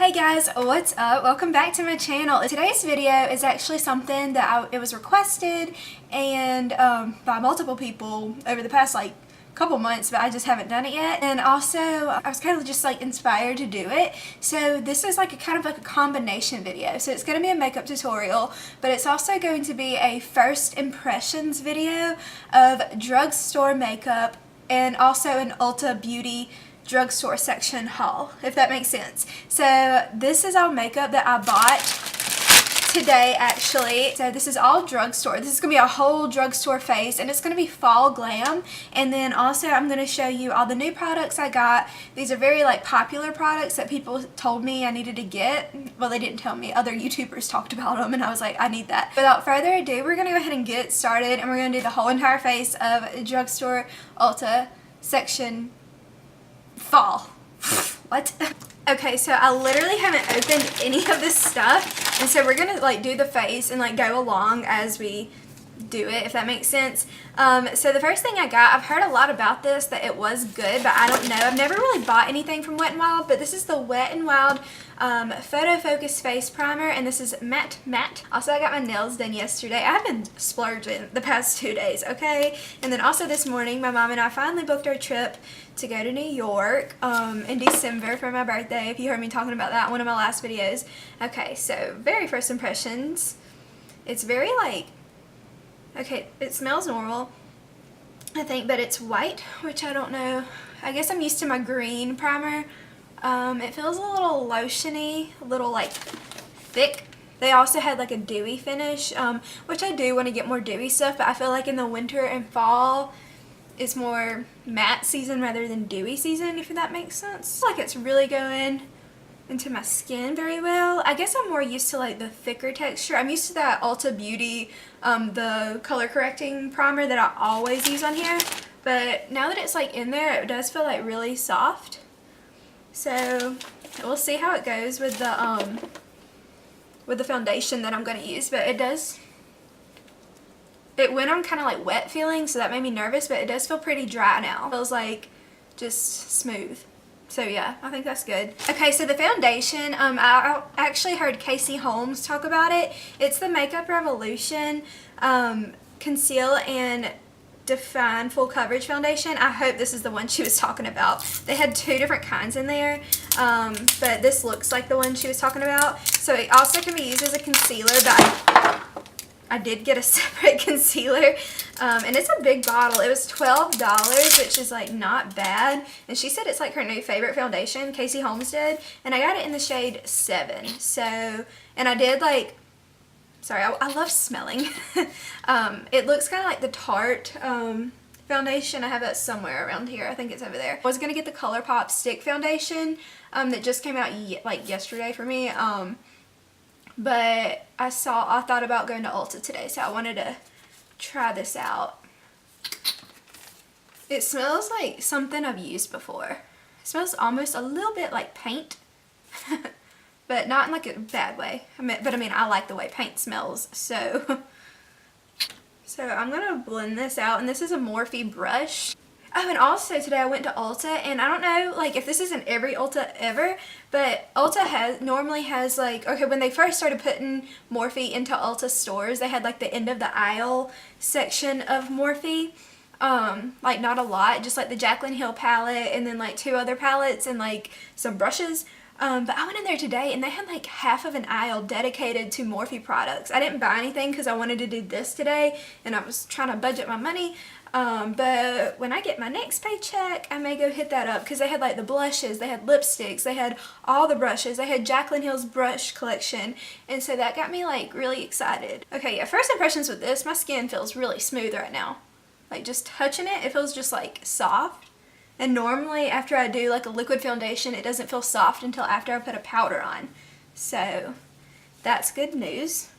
Hey guys, what's up? Welcome back to my channel. Today's video is actually something that it was requested and by multiple people over the past couple months, but I just haven't done it yet. And also I was kind of just inspired to do it. So this is kind of a combination video. So it's going to be a makeup tutorial, but it's also going to be a first impressions video of drugstore makeup and also an Ulta Beauty drugstore section haul, if that makes sense. So this is all makeup that I bought today actually. So this is all drugstore. This is gonna be a whole drugstore face, and it's gonna be fall glam. And then also I'm gonna show you all the new products I got. These are very popular products that people told me I needed to get. Well, they didn't tell me, other YouTubers talked about them, and I was like, I need that. Without further ado, we're gonna go ahead and get started, and we're gonna do the whole entire face of drugstore Ulta section fall. What? Okay, so I literally haven't opened any of this stuff, and so we're gonna do the face and go along as we do it, if that makes sense. So the first thing I got, I've heard a lot about this, that it was good, but I don't know. I've never really bought anything from Wet n Wild, but this is the Wet n Wild Photo Focus Face Primer, and this is matte. Also, I got my nails done yesterday. I've been splurging the past 2 days, okay? And then also this morning, my mom and I finally booked our trip to go to New York in December for my birthday, if you heard me talking about that in one of my last videos. Okay, so very first impressions. It's very okay, it smells normal, I think, but it's white, which I don't know. I guess I'm used to my green primer. It feels a little lotiony, a little thick. They also had a dewy finish, which I do want to get more dewy stuff, but I feel in the winter and fall it's more matte season rather than dewy season, if that makes sense. It's really going into my skin very well. I guess I'm more used to the thicker texture. I'm used to that Ulta Beauty, the color correcting primer that I always use on here. But now that it's in there, it does feel really soft. So we'll see how it goes with the foundation that I'm going to use. But it went on kind of wet feeling, so that made me nervous, but it does feel pretty dry now. It feels just smooth. So yeah, I think that's good. Okay, so the foundation, I actually heard Casey Holmes talk about it. It's the Makeup Revolution Conceal and Define Full Coverage Foundation. I hope this is the one she was talking about. They had 2 different kinds in there, but this looks like the one she was talking about. So it also can be used as a concealer, but I did get a separate concealer, and it's a big bottle. It was $12, which is not bad, and she said it's her new favorite foundation, Casey Holmes did, and I got it in the shade 7. So, and I did sorry, I love smelling. It looks kind of like the Tarte foundation. I have that somewhere around here. I think it's over there. I was gonna get the ColourPop stick foundation that just came out yesterday for me. But I thought about going to Ulta today, so I wanted to try this out. It smells like something I've used before. It smells almost a little bit like paint, but not in a bad way. I mean, I like the way paint smells, so. So I'm gonna blend this out, and this is a Morphe brush. Oh, and also today I went to Ulta, and I don't know if this is in every Ulta ever, but Ulta normally has okay, when they first started putting Morphe into Ulta stores, they had the end of the aisle section of Morphe. Not a lot, just the Jaclyn Hill palette, and then 2 other palettes, and some brushes. But I went in there today, and they had half of an aisle dedicated to Morphe products. I didn't buy anything because I wanted to do this today, and I was trying to budget my money. But when I get my next paycheck, I may go hit that up, because they had the blushes, they had lipsticks, they had all the brushes, they had Jaclyn Hill's brush collection, and so that got me really excited. Okay, yeah, first impressions with this, my skin feels really smooth right now. Just touching it, it feels just soft. And normally after I do a liquid foundation, it doesn't feel soft until after I put a powder on. So that's good news.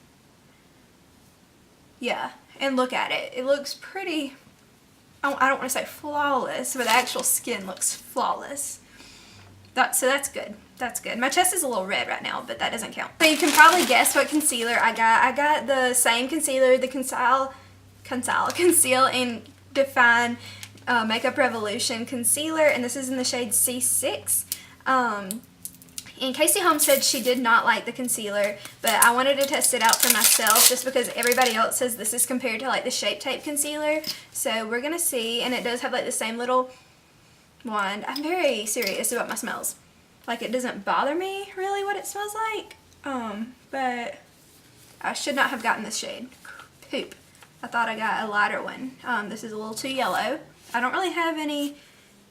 Yeah, and look at it. It looks pretty, I don't want to say flawless, but the actual skin looks flawless. So that's good. That's good. My chest is a little red right now, but that doesn't count. So you can probably guess what concealer I got. I got the same concealer, the Conceal and Define Makeup Revolution concealer, and this is in the shade C6. And Casey Holmes said she did not like the concealer, but I wanted to test it out for myself just because everybody else says this is compared to like the Shape Tape concealer. So we're going to see, and it does have like the same little wand. I'm very serious about my smells. Like, it doesn't bother me really what it smells like, but I should not have gotten this shade. Poop. I thought I got a lighter one. This is a little too yellow. I don't really have any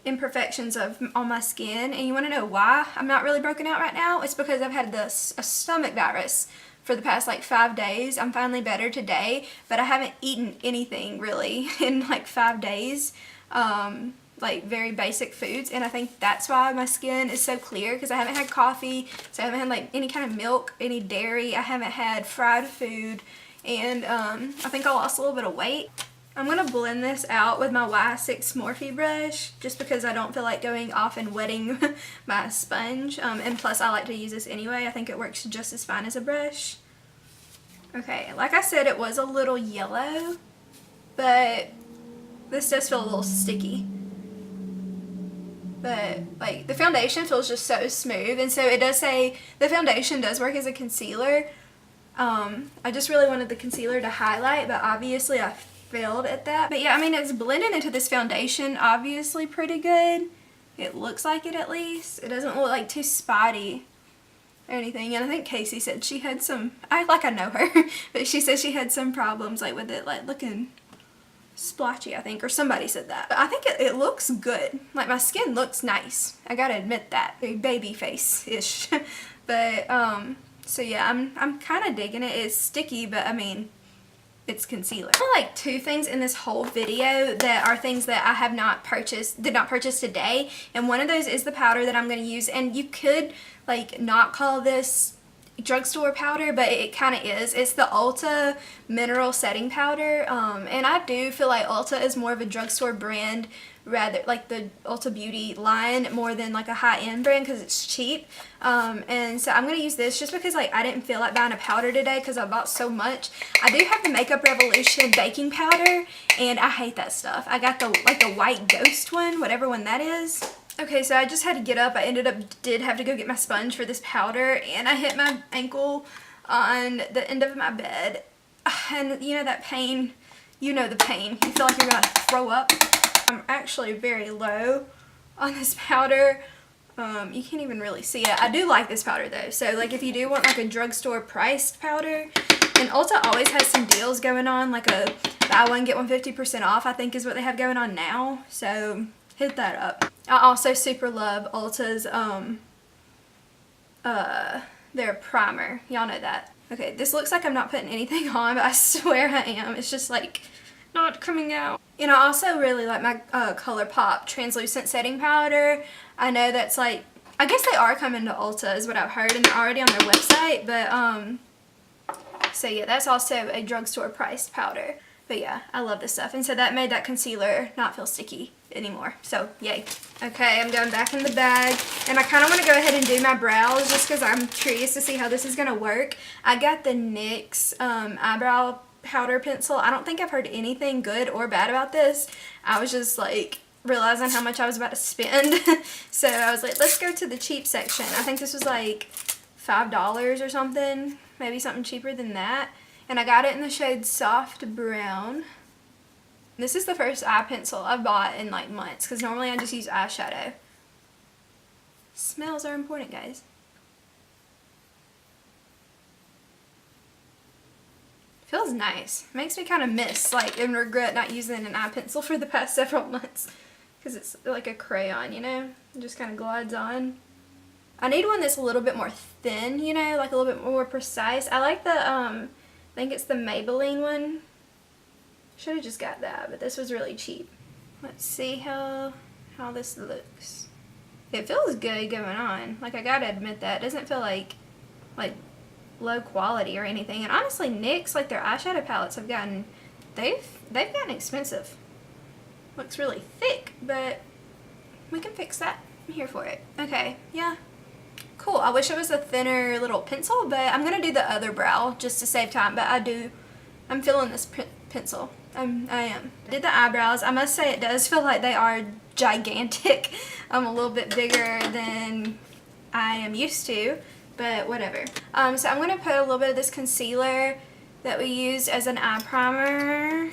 imperfections on my skin, and you want to know why I'm not really broken out right now? It's because I've had a stomach virus for the past like 5 days. I'm finally better today, but I haven't eaten anything really in like 5 days, like very basic foods, and I think that's why my skin is so clear, because I haven't had coffee, so I haven't had like any kind of milk, any dairy, I haven't had fried food, and I think I lost a little bit of weight. I'm going to blend this out with my Y6 Morphe brush just because I don't feel like going off and wetting my sponge. And plus I like to use this anyway. I think it works just as fine as a brush. Okay, like I said, it was a little yellow, but this does feel a little sticky. But like the foundation feels just so smooth, and so it does say the foundation does work as a concealer. I just really wanted the concealer to highlight, but obviously I failed at that. But yeah, I mean, it's blending into this foundation obviously pretty good. It looks like it, at least. It doesn't look like too spotty or anything. And I think Casey said she had some, I know her, but she said she had some problems like with it like looking splotchy, I think, or somebody said that. But I think it looks good. Like, my skin looks nice. I gotta admit that. Very baby face-ish. But so yeah, I'm kind of digging it. It's sticky, but I mean, it's concealer. I feel like 2 things in this whole video that are things that I did not purchase today, and one of those is the powder that I'm going to use. And you could like not call this drugstore powder, but it kind of is. It's the ULTA mineral setting powder, and I do feel like ULTA is more of a drugstore brand, rather like the ULTA Beauty line, more than like a high-end brand, because it's cheap. And so I'm going to use this just because like I didn't feel like buying a powder today because I bought so much. I do have the Makeup Revolution baking powder, and I hate that stuff. I got the white ghost one, whatever one that is. Okay, so I just had to get up. I did have to go get my sponge for this powder, and I hit my ankle on the end of my bed. And you know that pain, you know the pain. You feel like you're going to throw up. I'm actually very low on this powder. You can't even really see it. I do like this powder though. So like if you do want like a drugstore priced powder, and Ulta always has some deals going on, like a buy one get one 50% off, I think is what they have going on now. So hit that up. I also super love Ulta's their primer. Y'all know that. Okay, this looks like I'm not putting anything on, but I swear I am. It's just like not coming out. And I also really like my ColourPop translucent setting powder. I know that's like, I guess they are coming to Ulta is what I've heard, and they're already on their website, but so yeah, that's also a drugstore priced powder. But yeah, I love this stuff, and so that made that concealer not feel sticky anymore, so yay. Okay, I'm going back in the bag, and I kind of want to go ahead and do my brows just because I'm curious to see how this is going to work. I got the NYX eyebrow powder pencil. I don't think I've heard anything good or bad about this. I was just like realizing how much I was about to spend. So I was like, let's go to the cheap section. I think this was like $5 or something, maybe something cheaper than that. And I got it in the shade Soft Brown. This is the first eye pencil I've bought in like months, because normally I just use eyeshadow. Smells are important, guys. Feels nice. Makes me kind of miss like and regret not using an eye pencil for the past several months, because it's like a crayon, you know, it just kind of glides on. I need one that's a little bit more thin, you know, like a little bit more precise. I like the I think it's the Maybelline one. Should have just got that, but this was really cheap. Let's see how this looks. It feels good going on. Like, I gotta admit that. It doesn't feel like low quality or anything. And honestly, NYX, like their eyeshadow palettes have gotten, they've gotten expensive. Looks really thick, but we can fix that. I'm here for it. Okay, yeah. Cool. I wish it was a thinner little pencil, but I'm gonna do the other brow just to save time, but I'm feeling this pencil. I am. Did the eyebrows. I must say it does feel like they are gigantic. A little bit bigger than I am used to, but whatever. So I'm going to put a little bit of this concealer that we used as an eye primer.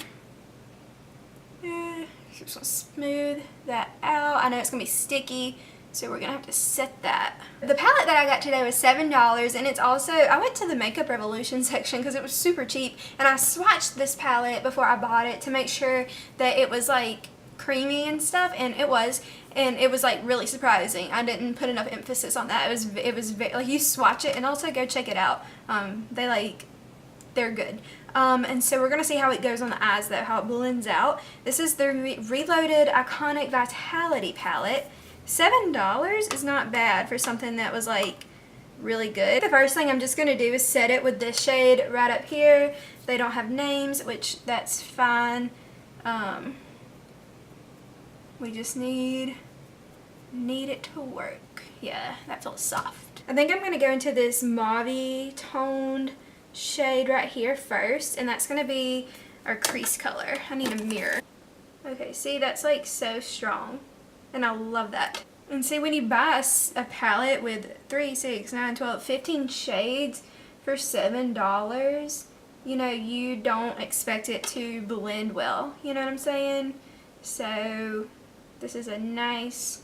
Just going to smooth that out. I know it's going to be sticky, so we're going to have to set that. The palette that I got today was $7, and it's also, I went to the Makeup Revolution section because it was super cheap, and I swatched this palette before I bought it to make sure that it was like creamy and stuff, and it was like really surprising. I didn't put enough emphasis on that. It was very, like, you swatch it, and also go check it out. They're good. And so we're going to see how it goes on the eyes though, how it blends out. This is the Reloaded Iconic Vitality palette. $7 is not bad for something that was like really good. The first thing I'm just going to do is set it with this shade right up here. They don't have names, which that's fine. We just need it to work. Yeah, that feels soft. I think I'm going to go into this mauve toned shade right here first, and that's going to be our crease color. I need a mirror. Okay, see, that's like so strong, and I love that. And see, when you buy a palette with 3, 6, 9, 12, 15 shades for $7, you know, you don't expect it to blend well. You know what I'm saying? So this is a nice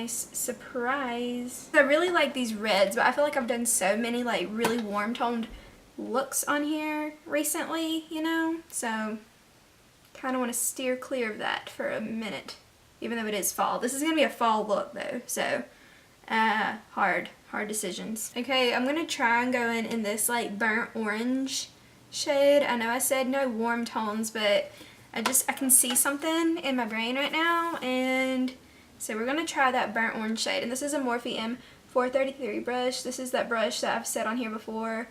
surprise. I really like these reds, but I feel like I've done so many like really warm toned looks on here recently, you know, so kind of want to steer clear of that for a minute, even though it is fall. This is going to be a fall look though, so hard decisions. Okay, I'm going to try and go in this like burnt orange shade. I know I said no warm tones, but I can see something in my brain right now, and so we're going to try that burnt orange shade. And this is a Morphe M433 brush. This is that brush that I've said on here before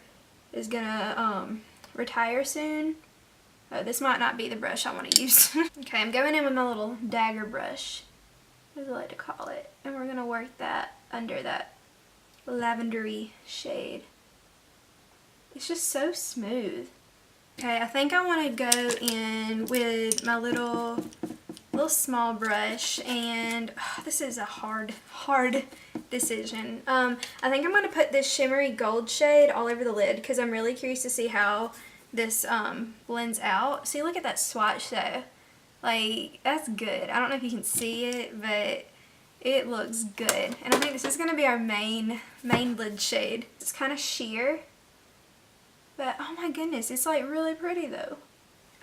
is gonna retire soon. This might not be the brush I want to use. Okay, I'm going in with my little dagger brush, as I like to call it, and we're gonna work that under that lavendery shade. It's just so smooth. Okay, I think I want to go in with my little small brush, and this is a hard decision. I think I'm going to put this shimmery gold shade all over the lid because I'm really curious to see how this blends out. See, look at that swatch though. Like, that's good. I don't know if you can see it, but it looks good. And I think this is going to be our main lid shade. It's kind of sheer, but oh my goodness, it's like really pretty though.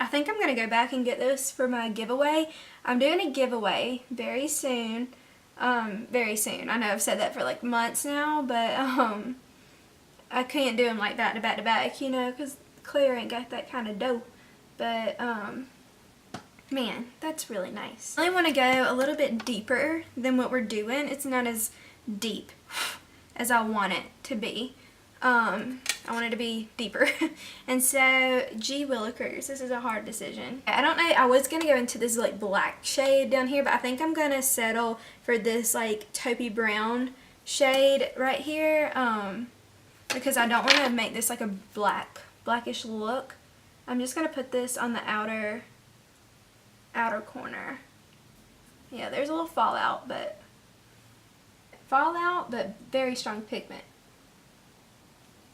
I think I'm going to go back and get this for my giveaway. I'm doing a giveaway very soon. Very soon. I know I've said that for like months now, but I can't do them like that back to back, you know, because Claire ain't got that kind of dough. But man, that's really nice. I really want to go a little bit deeper than what we're doing. It's not as deep as I want it to be. I want it to be deeper. And so, gee willikers, this is a hard decision. I don't know, I was going to go into this like black shade down here, but I think I'm going to settle for this like taupey brown shade right here, because I don't want to make this like a blackish look. I'm just going to put this on the outer corner. Yeah, there's a little fallout, but very strong pigment.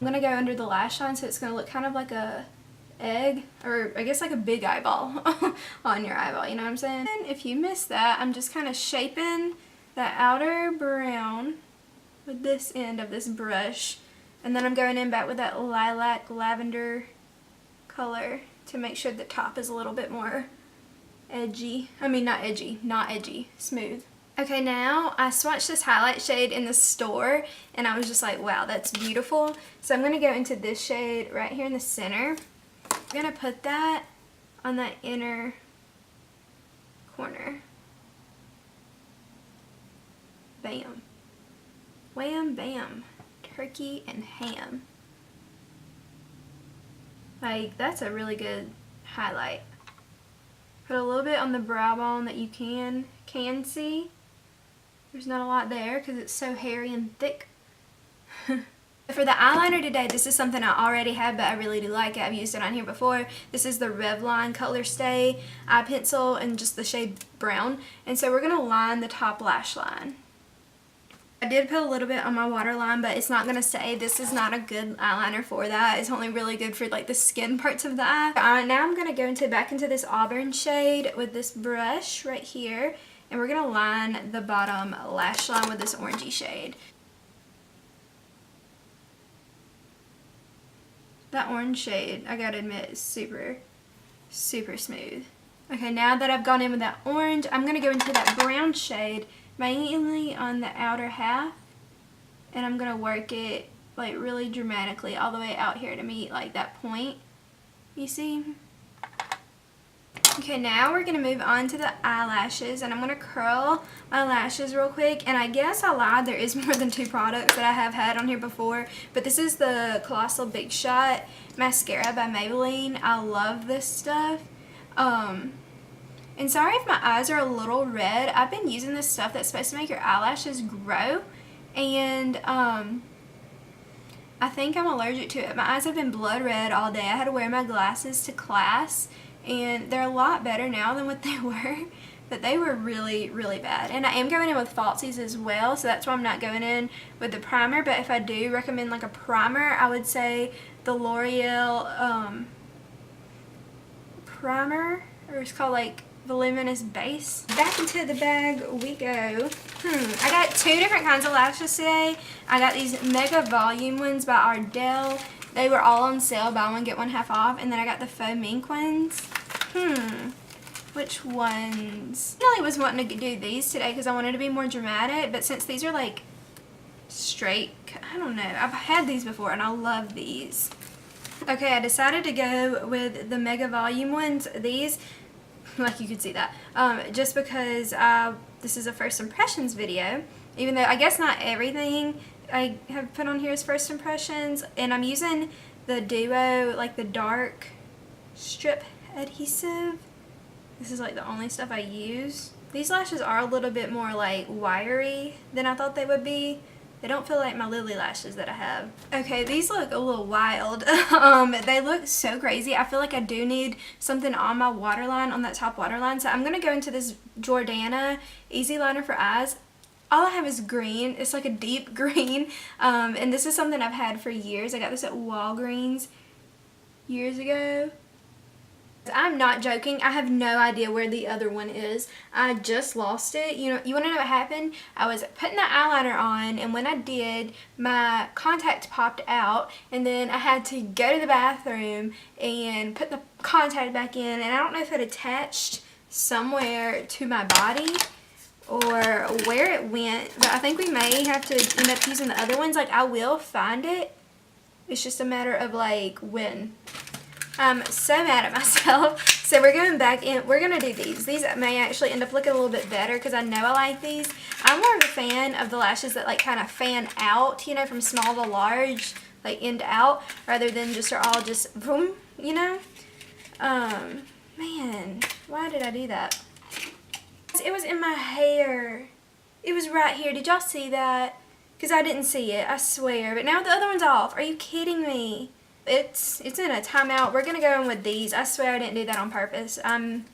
I'm going to go under the lash line, so it's going to look kind of like a egg, or I guess like a big eyeball on your eyeball, you know what I'm saying? And if you missed that, I'm just kind of shaping that outer brown with this end of this brush, and then I'm going in back with that lilac lavender color to make sure the top is a little bit more edgy. I mean, not edgy, smooth. Okay, now I swatched this highlight shade in the store, and I was just like, wow, that's beautiful. So I'm going to go into this shade right here in the center. I'm going to put that on that inner corner. Bam. Wham, bam. Turkey and ham. Like, that's a really good highlight. Put a little bit on the brow bone that you can see. There's not a lot there because it's so hairy and thick. For the eyeliner today, this is something I already have, but I really do like it. I've used it on here before. This is the Revlon Color Stay eye pencil in just the shade brown. And so we're going to line the top lash line. I did put a little bit on my waterline, but it's not going to stay. This is not a good eyeliner for that. It's only really good for like the skin parts of the eye. Now I'm going to go back into this auburn shade with this brush right here. And we're going to line the bottom lash line with this orangey shade. That orange shade, I gotta admit, is super, super smooth. Okay, now that I've gone in with that orange, I'm gonna go into that brown shade, mainly on the outer half. And I'm gonna work it like really dramatically all the way out here to meet like that point. You see? Okay, now we're gonna move on to the eyelashes, and I'm gonna curl my lashes real quick. And I guess I lied, there is more than 2 products that I have had on here before, but this is the Colossal Big Shot mascara by Maybelline. I love this stuff. And sorry if my eyes are a little red. I've been using this stuff that's supposed to make your eyelashes grow, and I think I'm allergic to it. My eyes have been blood red all day. I had to wear my glasses to class, and they're a lot better now than what they were, but they were really, really bad. And I am going in with falsies as well, so that's why I'm not going in with the primer. But if I do recommend like a primer, I would say the L'Oreal primer, or it's called like Voluminous Base. Back into the bag we go. I got 2 different kinds of lashes today. I got these Mega Volume ones by Ardell. They were all on sale, buy one get one half off. And then I got the Faux Mink ones. Which ones? I really was wanting to do these today because I wanted to be more dramatic, but since these are like straight, I don't know. I've had these before and I love these. Okay, I decided to go with the Mega Volume ones. These, like you could see that, just because this is a first impressions video, even though I guess not everything I have put on here is first impressions. And I'm using the Duo, like the dark strip adhesive. This is like the only stuff I use. These lashes are a little bit more like wiry than I thought they would be. They don't feel like my Lily lashes that I have. Okay, these look a little wild. They look so crazy. I feel like I do need something on my waterline, on that top waterline. So I'm going to go into this Jordana Easy Liner for Eyes. All I have is green. It's like a deep green. And this is something I've had for years. I got this at Walgreens years ago. I'm not joking. I have no idea where the other one is. I just lost it. You want to know what happened? I was putting the eyeliner on, and when I did, my contact popped out, and then I had to go to the bathroom and put the contact back in, and I don't know if it attached somewhere to my body or where it went, but I think we may have to end up using the other ones. Like, I will find it. It's just a matter of like when. I'm so mad at myself. So we're going back in. We're going to do these. These may actually end up looking a little bit better because I know I like these. I'm more of a fan of the lashes that like kind of fan out, from small to large, like end out, rather than just are all just boom, Man, why did I do that? It was in my hair. It was right here. Did y'all see that? Because I didn't see it, I swear. But now the other one's off. Are you kidding me? It's in a timeout. We're going to go in with these. I swear I didn't do that on purpose. I'm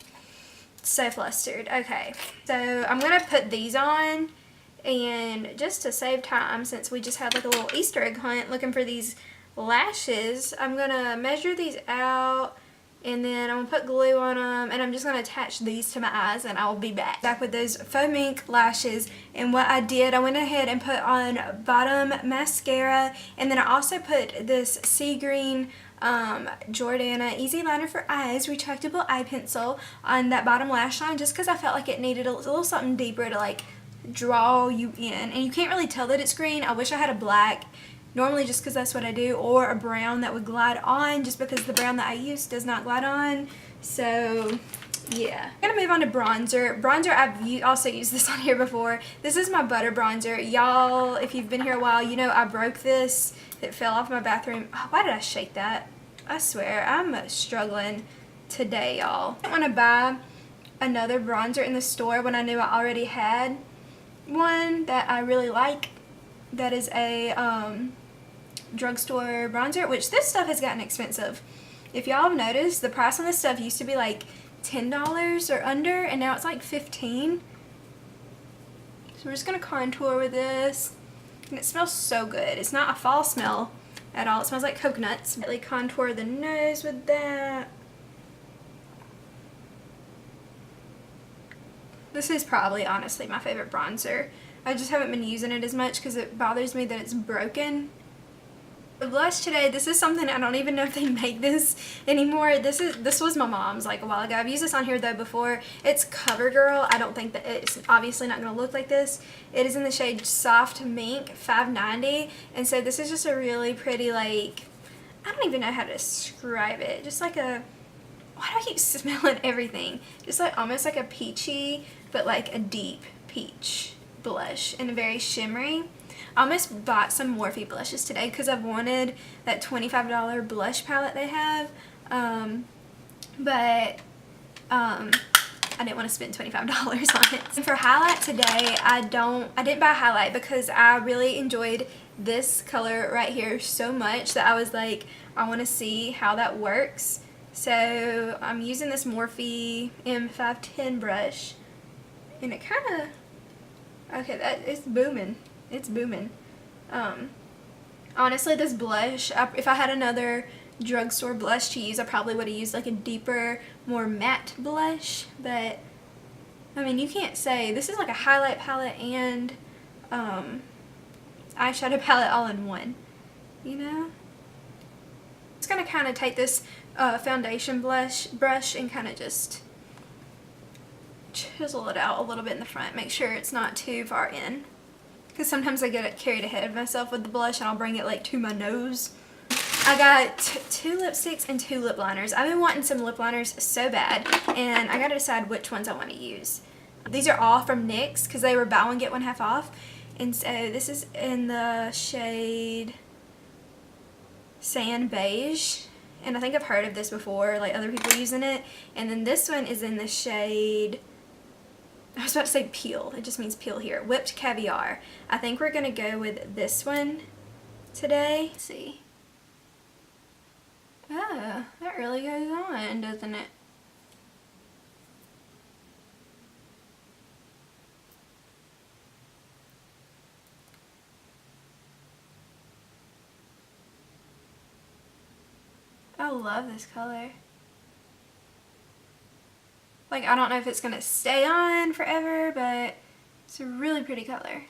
so flustered. Okay, so I'm going to put these on. And just to save time, since we just had like a little Easter egg hunt looking for these lashes, I'm going to measure these out. And then I'm going to put glue on them, and I'm just going to attach these to my eyes, and I will be back. Back with those Faux Mink lashes, and what I did, I went ahead and put on bottom mascara, and then I also put this sea green Jordana Easy Liner for Eyes retractable eye pencil on that bottom lash line, just because I felt like it needed a little something deeper to like draw you in. And you can't really tell that it's green. I wish I had a black. Normally just because that's what I do, or a brown that would glide on, just because the brown that I use does not glide on. So yeah, I'm gonna move on to bronzer. I've also used this on here before. This is my butter bronzer. Y'all, if you've been here a while, you know I broke this. It fell off my bathroom. Oh, why did I shake that? I swear, I'm struggling today, y'all. I didn't want to buy another bronzer in the store when I knew I already had one that I really like. That is a drugstore bronzer, which this stuff has gotten expensive. If y'all have noticed, the price on this stuff used to be like $10 or under, and now it's like $15. So we're just gonna contour with this. And it smells so good. It's not a fall smell at all. It smells like coconuts. Really contour the nose with that. This is probably, honestly, my favorite bronzer. I just haven't been using it as much because it bothers me that it's broken. The blush today, this is something I don't even know if they make this anymore. This was my mom's like a while ago. I've used this on here though before. It's CoverGirl. I don't think that it's obviously not going to look like this. It is in the shade Soft Mink 590, and so this is just a really pretty, like, I don't even know how to describe it. Just like a, why do I keep smelling everything? Just like almost like a peachy, but like a deep peach blush and very shimmery. I almost bought some Morphe blushes today because I've wanted that $25 blush palette they have, but I didn't want to spend $25 on it. And for highlight today, I didn't buy highlight because I really enjoyed this color right here so much that I was like, I want to see how that works. So I'm using this Morphe M510 brush, and it kind of, okay, it's booming. It's booming. Honestly, this blush, if I had another drugstore blush to use, I probably would have used like a deeper, more matte blush, but I mean, you can't say, this is like a highlight palette and eyeshadow palette all in one, you know? It's gonna kind of take this foundation brush and kind of just chisel it out a little bit in the front, make sure it's not too far in. Because sometimes I get carried ahead of myself with the blush and I'll bring it like to my nose. I got 2 lipsticks and 2 lip liners. I've been wanting some lip liners so bad, and I gotta decide which ones I want to use. These are all from NYX because they were buy one get one half off. And so this is in the shade Sand Beige. And I think I've heard of this before, like other people using it. And then this one is in the shade, I was about to say peel, it just means peel here, Whipped Caviar. I think we're going to go with this one today. Let's see. Oh, that really goes on, doesn't it? I love this color. Like, I don't know if it's going to stay on forever, but it's a really pretty color.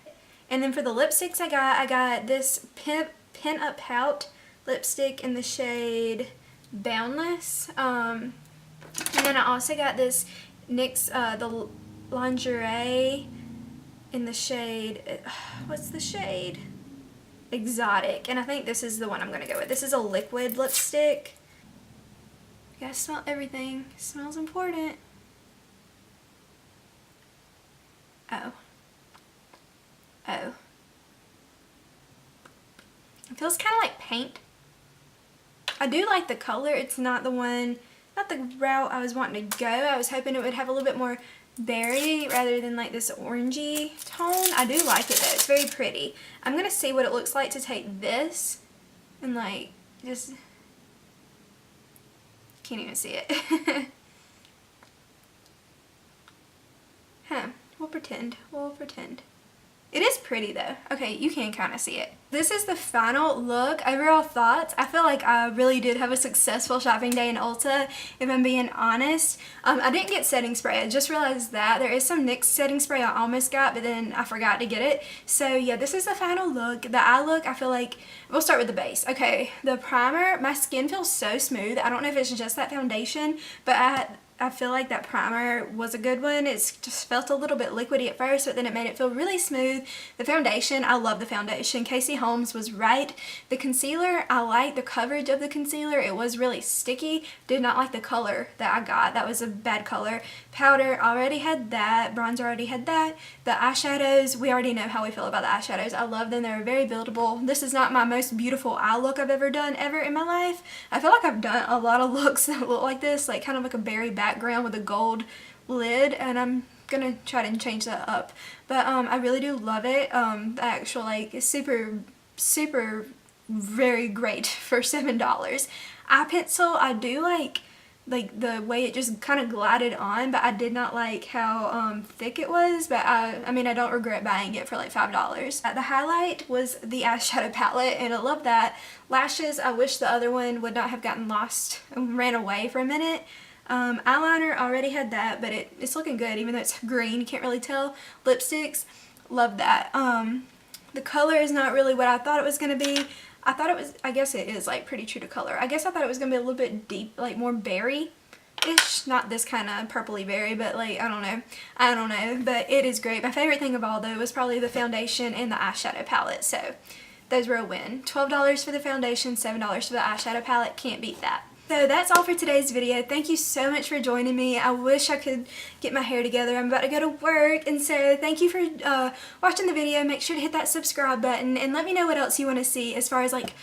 And then for the lipsticks I got this Pin Up Pout lipstick in the shade Boundless. And then I also got this NYX, the Lingerie in the shade, what's the shade? Exotic. And I think this is the one I'm going to go with. This is a liquid lipstick. You gotta smell everything. It smells important. Oh. Oh. It feels kind of like paint. I do like the color. It's not the one, not the route I was wanting to go. I was hoping it would have a little bit more berry rather than like this orangey tone. I do like it though. It's very pretty. I'm going to see what it looks like to take this and like just, can't even see it. Huh. We'll pretend. We'll pretend. It is pretty though. Okay, you can kind of see it. This is the final look. Overall thoughts. I feel like I really did have a successful shopping day in Ulta, if I'm being honest. I didn't get setting spray. I just realized that. There is some NYX setting spray I almost got, but then I forgot to get it. So yeah, this is the final look. The eye look, I feel like, we'll start with the base. Okay, the primer, my skin feels so smooth. I don't know if it's just that foundation, but I feel like that primer was a good one. It's just felt a little bit liquidy at first, but then it made it feel really smooth. The foundation, I love the foundation. Casey Holmes was right. The concealer, I like the coverage of the concealer. It was really sticky. Did not like the color that I got. That was a bad color. Powder, already had that. Bronzer, already had that. The eyeshadows, we already know how we feel about the eyeshadows. I love them. They're very buildable. This is not my most beautiful eye look I've ever done in my life. I feel like I've done a lot of looks that look like this, like kind of like a berry background with a gold lid, and I'm gonna try to change that up. But I really do love it. The actual, like, super very great for $7. Eye pencil, I do like like the way it just kind of glided on, but I did not like how thick it was, but I mean I don't regret buying it for like $5. The highlight was the eyeshadow palette, and I love that. Lashes, I wish the other one would not have gotten lost and ran away for a minute. Eyeliner, already had that, but it's looking good even though it's green, you can't really tell. Lipsticks, love that. The color is not really what I thought it was going to be. I thought it was, I guess it is like pretty true to color. I guess I thought it was going to be a little bit deep, like more berry-ish. Not this kind of purpley berry, but like, I don't know. But it is great. My favorite thing of all though was probably the foundation and the eyeshadow palette. So those were a win. $12 for the foundation, $7 for the eyeshadow palette. Can't beat that. So that's all for today's video. Thank you so much for joining me. I wish I could get my hair together. I'm about to go to work, and so thank you for watching the video. Make sure to hit that subscribe button and let me know what else you want to see as far as like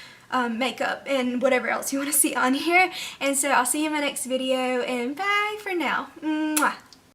makeup and whatever else you want to see on here. And so I'll see you in my next video, and bye for now. Mwah.